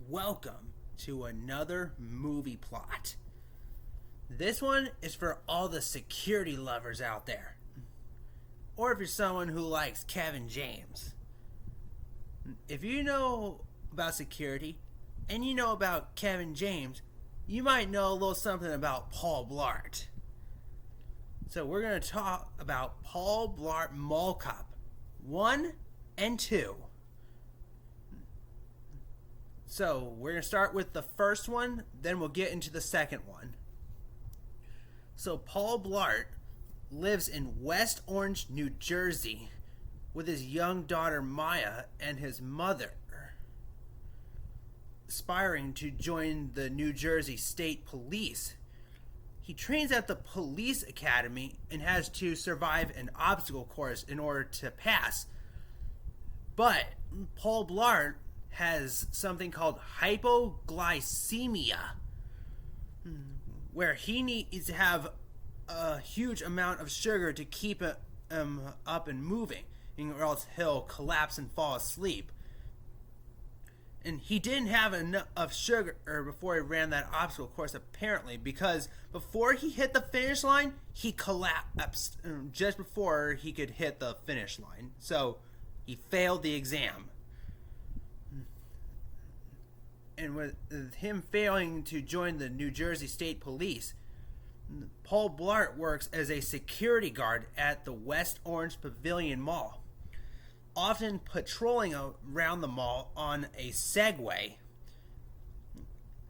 Welcome to another movie plot. This one is for all the security lovers out there. Or if you're someone who likes Kevin James. If you know about security and you know about Kevin James, you might know a little something about Paul Blart. So we're going to talk about Paul Blart Mall Cop 1 and 2. So we're going to start with the first one, then we'll get into the second one. So Paul Blart lives in West Orange, New Jersey with his young daughter Maya and his mother, aspiring to join the New Jersey State Police. He trains at the police academy and has to survive an obstacle course in order to pass. But Paul Blart has something called hypoglycemia, where he needs to have a huge amount of sugar to keep him up and moving, or else he'll collapse and fall asleep. And he didn't have enough sugar before he ran that obstacle course, apparently, because before he hit the finish line, he collapsed just before he could hit the finish line. So he failed the exam. And with him failing to join the New Jersey State Police, Paul Blart works as a security guard at the West Orange Pavilion Mall, often patrolling around the mall on a Segway.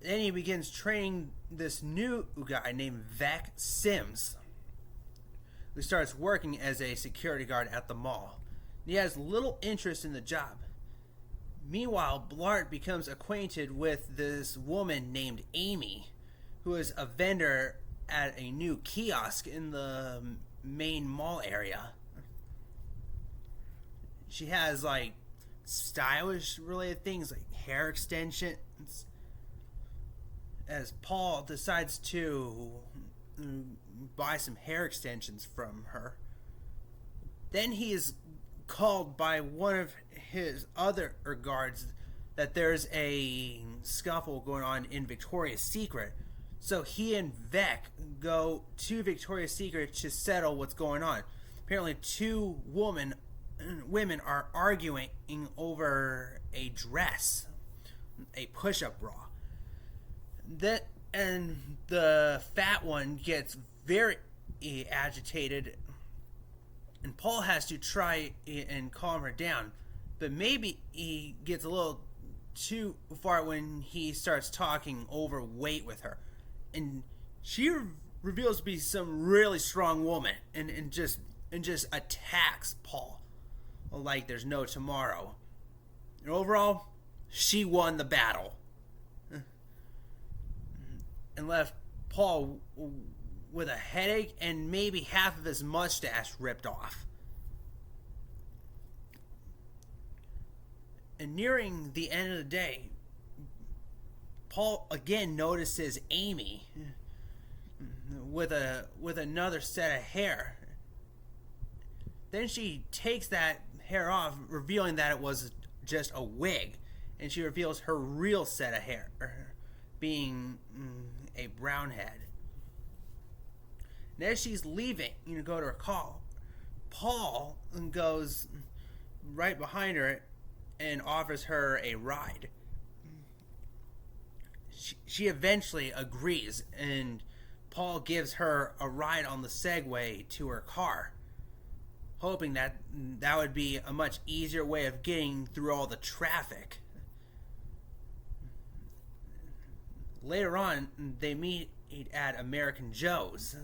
Then he begins training this new guy named Vec Sims, who starts working as a security guard at the mall. He has little interest in the job. Meanwhile, Blart becomes acquainted with this woman named Amy, who is a vendor at a new kiosk in the main mall area. She has stylish related things like hair extensions, as Paul decides to buy some hair extensions from her. Then he is called by one of his other guards that there's a scuffle going on in Victoria's Secret. So he and Vec go to Victoria's Secret to settle what's going on. Apparently two women are arguing over a dress, a push-up bra. And the fat one gets very agitated, and Paul has to try and calm her down. But maybe he gets a little too far when he starts talking overweight with her. And she reveals to be some really strong woman and just attacks Paul like there's no tomorrow. And overall, she won the battle and left Paul with a headache and maybe half of his mustache ripped off. And nearing the end of the day, Paul again notices Amy with another set of hair. Then she takes that hair off, revealing that it was just a wig, and she reveals her real set of hair being a brown head. And as she's leaving, go to her car, Paul goes right behind her and offers her a ride. She eventually agrees, and Paul gives her a ride on the Segway to her car, hoping that would be a much easier way of getting through all the traffic. Later on, they meet at American Joe's,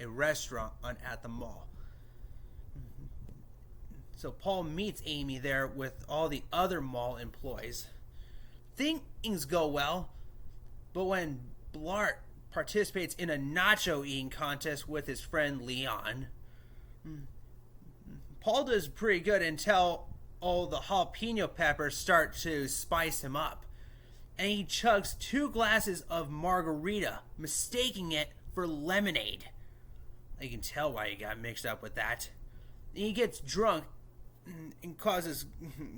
a restaurant at the mall. So Paul meets Amy there with all the other mall employees. Things go well, but when Blart participates in a nacho eating contest with his friend Leon, Paul does pretty good until all the jalapeno peppers start to spice him up. And he chugs 2 glasses of margarita, mistaking it for lemonade. You can tell why he got mixed up with that. And he gets drunk and causes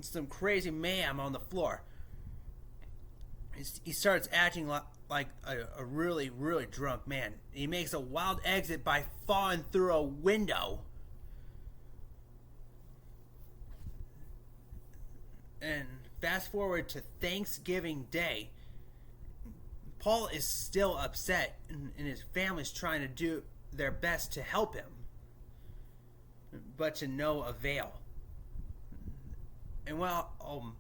some crazy mayhem on the floor. He starts acting like a really, really drunk man. He makes a wild exit by falling through a window. And fast forward to Thanksgiving Day. Paul is still upset, and his family's trying to do their best to help him, but to no avail. And while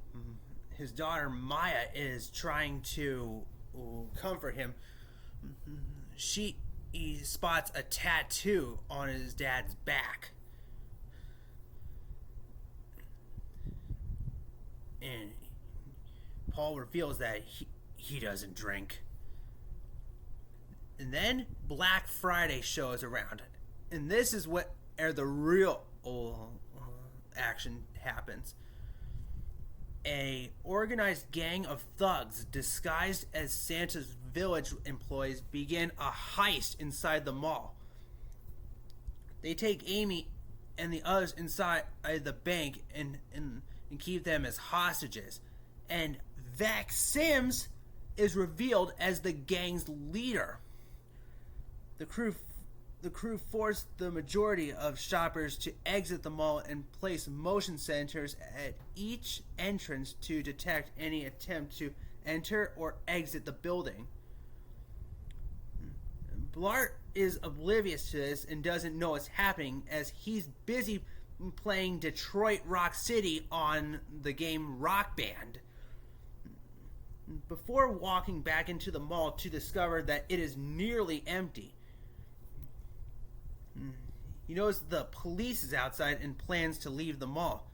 his daughter Maya is trying to comfort him, he spots a tattoo on his dad's back. And Paul reveals that he doesn't drink. And then Black Friday shows around. And this is where the real action happens. A organized gang of thugs disguised as Santa's village employees begin a heist inside the mall. They take Amy and the others inside the bank and keep them as hostages. And Vac Sims is revealed as the gang's leader. The crew forced the majority of shoppers to exit the mall and place motion sensors at each entrance to detect any attempt to enter or exit the building. Blart is oblivious to this and doesn't know what's happening, as he's busy playing Detroit Rock City on the game Rock Band, before walking back into the mall to discover that it is nearly empty. He knows the police is outside and plans to leave the mall,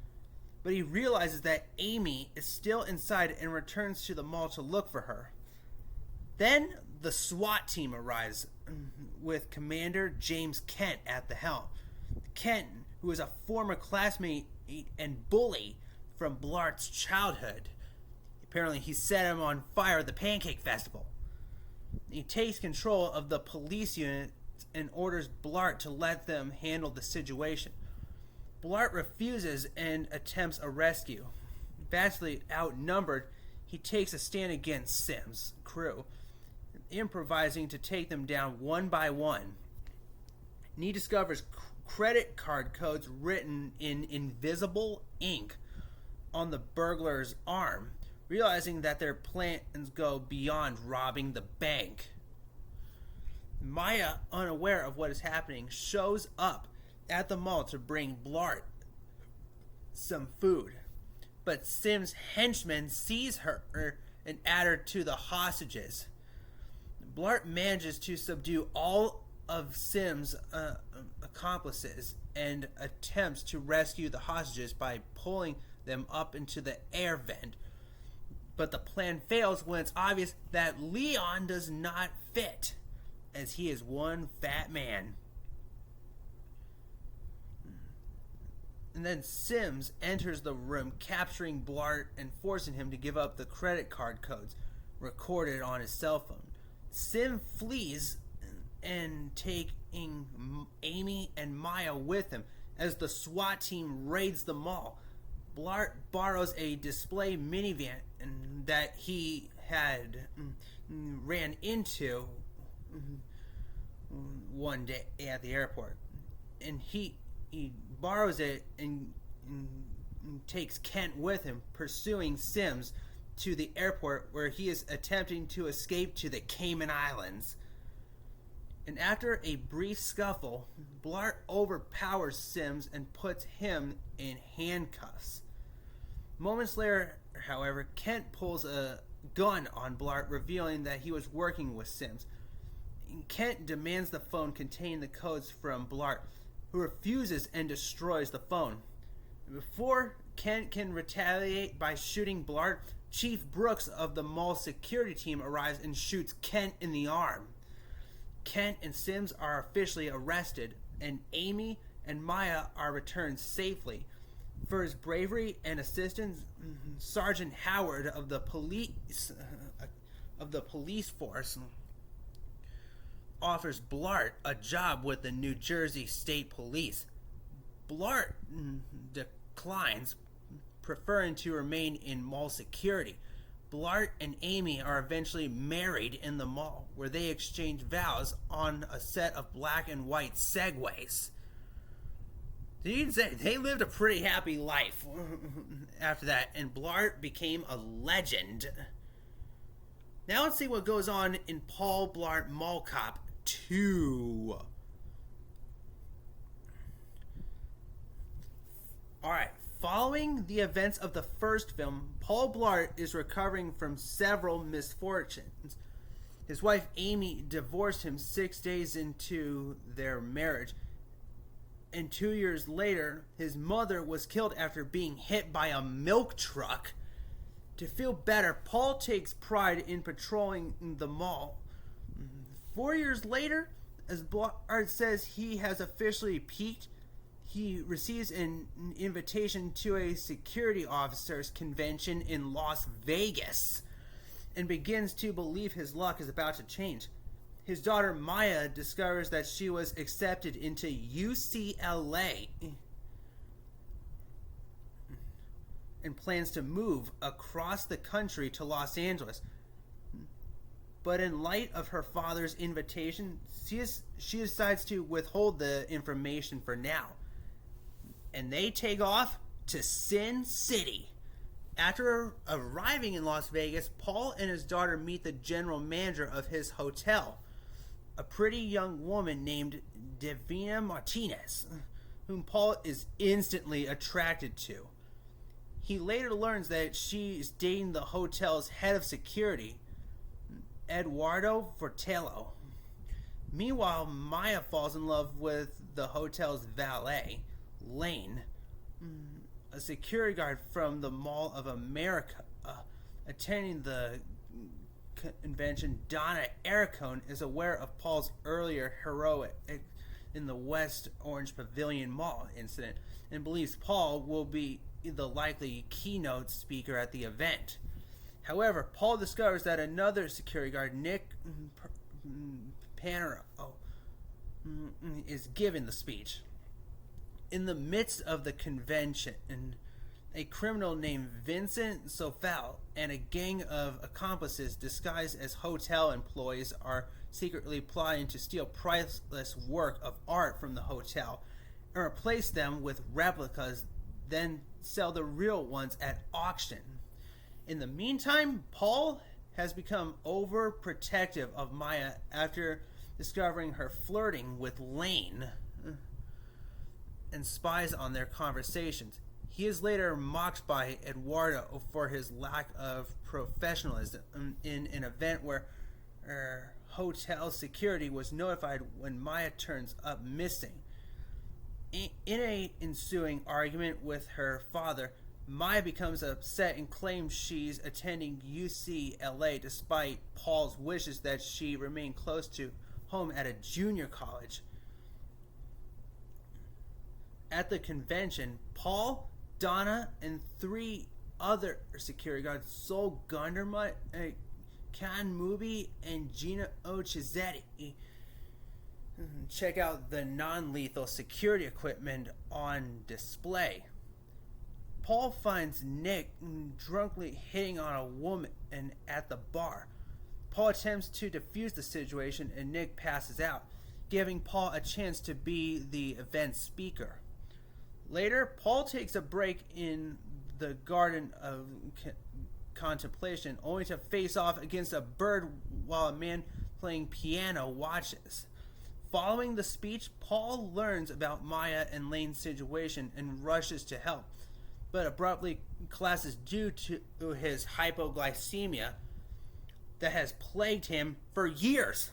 but he realizes that Amy is still inside and returns to the mall to look for her. Then the SWAT team arrives, with Commander James Kent at the helm. Kent, who is a former classmate and bully from Blart's childhood. Apparently he set him on fire at the Pancake Festival. He takes control of the police unit and orders Blart to let them handle the situation. Blart refuses and attempts a rescue. Vastly outnumbered, he takes a stand against Sims' crew, improvising to take them down one by one. And he discovers credit card codes written in invisible ink on the burglar's arm, realizing that their plans go beyond robbing the bank. Maya, unaware of what is happening, shows up at the mall to bring Blart some food. But Sim's henchman sees her and add her to the hostages. Blart manages to subdue all of Sim's accomplices and attempts to rescue the hostages by pulling them up into the air vent. But the plan fails when it's obvious that Leon does not fit, as he is one fat man. And then Sims enters the room, capturing Blart and forcing him to give up the credit card codes recorded on his cell phone. Sim flees and taking Amy and Maya with him as the SWAT team raids the mall. Blart borrows a display minivan that he had ran into one day at the airport, and he borrows it and takes Kent with him, pursuing Sims to the airport, where he is attempting to escape to the Cayman Islands. And after a brief scuffle, Blart overpowers Sims and puts him in handcuffs. Moments later, however, Kent pulls a gun on Blart, revealing that he was working with Sims. Kent demands the phone containing the codes from Blart, who refuses and destroys the phone. Before Kent can retaliate by shooting Blart, Chief Brooks of the mall security team arrives and shoots Kent in the arm. Kent and Sims are officially arrested, and Amy and Maya are returned safely. For his bravery and assistance, Sergeant Howard of the police force offers Blart a job with the New Jersey State Police. Blart declines, preferring to remain in mall security. Blart and Amy are eventually married in the mall, where they exchange vows on a set of black and white Segways. They lived a pretty happy life after that, and Blart became a legend. Now let's see what goes on in Paul Blart Mall Cop 2. Alright, following the events of the first film, Paul Blart is recovering from several misfortunes. His wife Amy divorced him 6 days into their marriage, and 2 years later, his mother was killed after being hit by a milk truck. To feel better, Paul takes pride in patrolling the mall. 4 years later, as Blart says he has officially peaked, he receives an invitation to a security officers convention in Las Vegas and begins to believe his luck is about to change. His daughter Maya discovers that she was accepted into UCLA and plans to move across the country to Los Angeles. But in light of her father's invitation, she decides to withhold the information for now. And they take off to Sin City. After arriving in Las Vegas, Paul and his daughter meet the general manager of his hotel, a pretty young woman named Davina Martinez, whom Paul is instantly attracted to. He later learns that she is dating the hotel's head of security, Eduardo Fortello. Meanwhile, Maya falls in love with the hotel's valet, Lane, a security guard from the Mall of America. Attending the convention, Donna Aracone is aware of Paul's earlier heroic in the West Orange Pavilion Mall incident and believes Paul will be the likely keynote speaker at the event. However, Paul discovers that another security guard, Nick Panero, is giving the speech. In the midst of the convention, a criminal named Vincent Sofal and a gang of accomplices disguised as hotel employees are secretly plotting to steal priceless work of art from the hotel and replace them with replicas, then sell the real ones at auction. In the meantime, Paul has become overprotective of Maya after discovering her flirting with Lane and spies on their conversations. He is later mocked by Eduardo for his lack of professionalism in an event where hotel security was notified when Maya turns up missing. In an ensuing argument with her father, Maya becomes upset and claims she's attending UCLA despite Paul's wishes that she remain close to home at a junior college. At the convention, Paul, Donna, and 3 other security guards, Sol Gundermutt, Ken Mubi, and Gina Ochizetti, check out the non-lethal security equipment on display. Paul finds Nick drunkenly hitting on a woman at the bar. Paul attempts to defuse the situation and Nick passes out, giving Paul a chance to be the event speaker. Later, Paul takes a break in the Garden of Contemplation, only to face off against a bird while a man playing piano watches. Following the speech, Paul learns about Maya and Lane's situation and rushes to help, but abruptly collapses due to his hypoglycemia that has plagued him for years.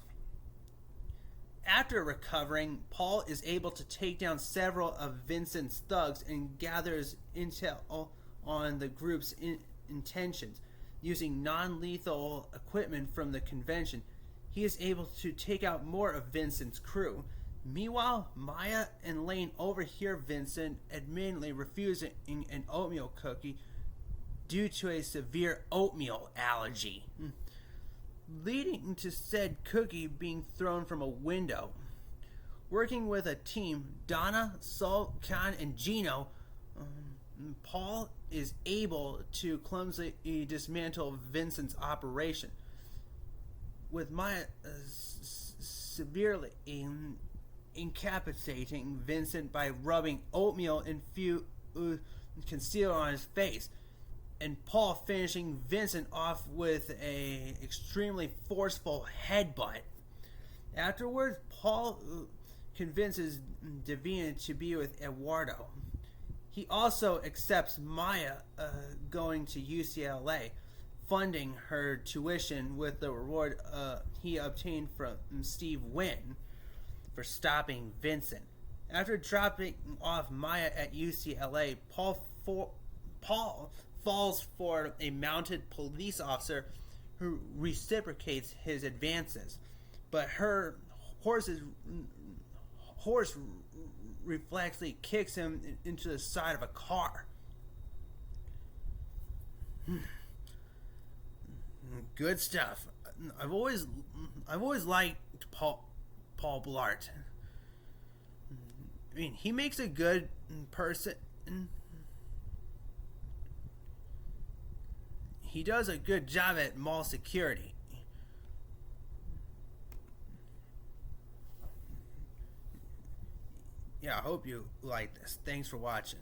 After recovering, Paul is able to take down several of Vincent's thugs and gathers intel on the group's intentions. Using non-lethal equipment from the convention, he is able to take out more of Vincent's crew. Meanwhile, Maya and Lane overhear Vincent admittedly refusing an oatmeal cookie due to a severe oatmeal allergy, leading to said cookie being thrown from a window. Working with a team, Donna, Sol, Khan, and Gino Paul is able to clumsily dismantle Vincent's operation, with Maya severely incapacitating Vincent by rubbing oatmeal concealer on his face, and Paul finishing Vincent off with a extremely forceful headbutt. Afterwards, Paul convinces Davina to be with Eduardo. He also accepts Maya going to UCLA, funding her tuition with the reward he obtained from Steve Wynn for stopping Vincent. After dropping off Maya at UCLA, Paul falls for a mounted police officer who reciprocates his advances, but her horse reflexively kicks him into the side of a car. Good stuff. I've always liked Paul Blart. I mean, he makes a good person. He does a good job at mall security. Yeah, I hope you like this. Thanks for watching.